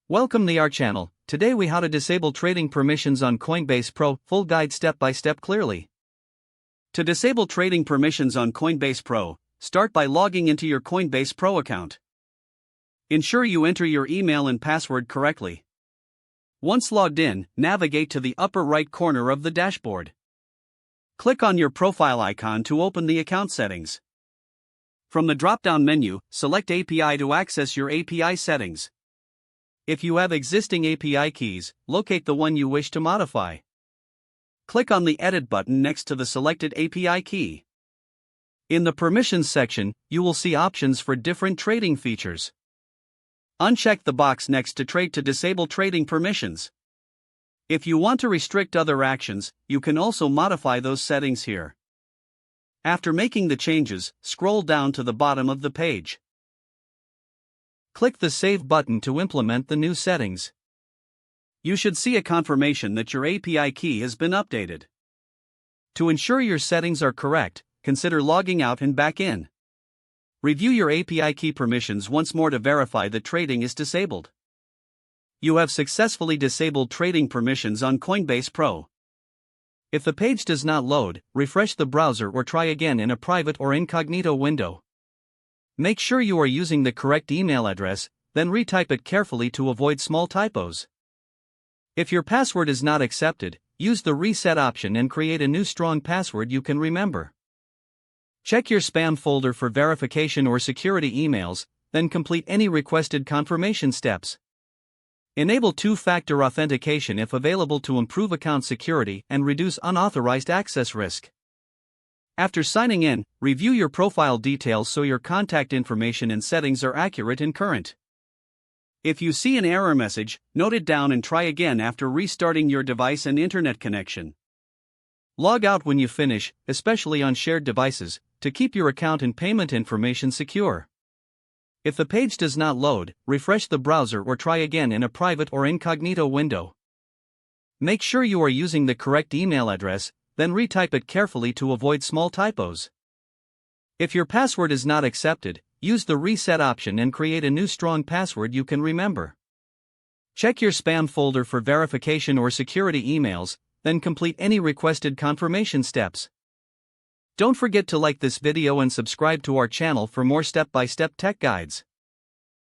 Welcome to our channel. Today we how to disable trading permissions on Coinbase Pro, full guide step by step clearly. To disable trading permissions on Coinbase Pro, start by logging into your Coinbase Pro account. Ensure you enter your email and password correctly. Once logged in, navigate to the upper right corner of the dashboard. Click on your profile icon to open the account settings. From the drop-down menu, select API to access your API settings. If you have existing API keys, locate the one you wish to modify. Click on the Edit button next to the selected API key. In the Permissions section, you will see options for different trading features. Uncheck the box next to Trade to disable trading permissions. If you want to restrict other actions, you can also modify those settings here. After making the changes, scroll down to the bottom of the page. Click the Save button to implement the new settings. You should see a confirmation that your API key has been updated. To ensure your settings are correct, consider logging out and back in. Review your API key permissions once more to verify that trading is disabled. You have successfully disabled trading permissions on Coinbase Pro. If the page does not load, refresh the browser or try again in a private or incognito window. Make sure you are using the correct email address, then retype it carefully to avoid small typos. If your password is not accepted, use the reset option and create a new strong password you can remember. Check your spam folder for verification or security emails, then complete any requested confirmation steps. Enable two-factor authentication if available to improve account security and reduce unauthorized access risk. After signing in, review your profile details so your contact information and settings are accurate and current. If you see an error message, note it down and try again after restarting your device and internet connection. Log out when you finish, especially on shared devices, to keep your account and payment information secure. If the page does not load, refresh the browser or try again in a private or incognito window. Make sure you are using the correct email address, then retype it carefully to avoid small typos. If your password is not accepted, use the reset option and create a new strong password you can remember. Check your spam folder for verification or security emails, then complete any requested confirmation steps. Don't forget to like this video and subscribe to our channel for more step-by-step tech guides.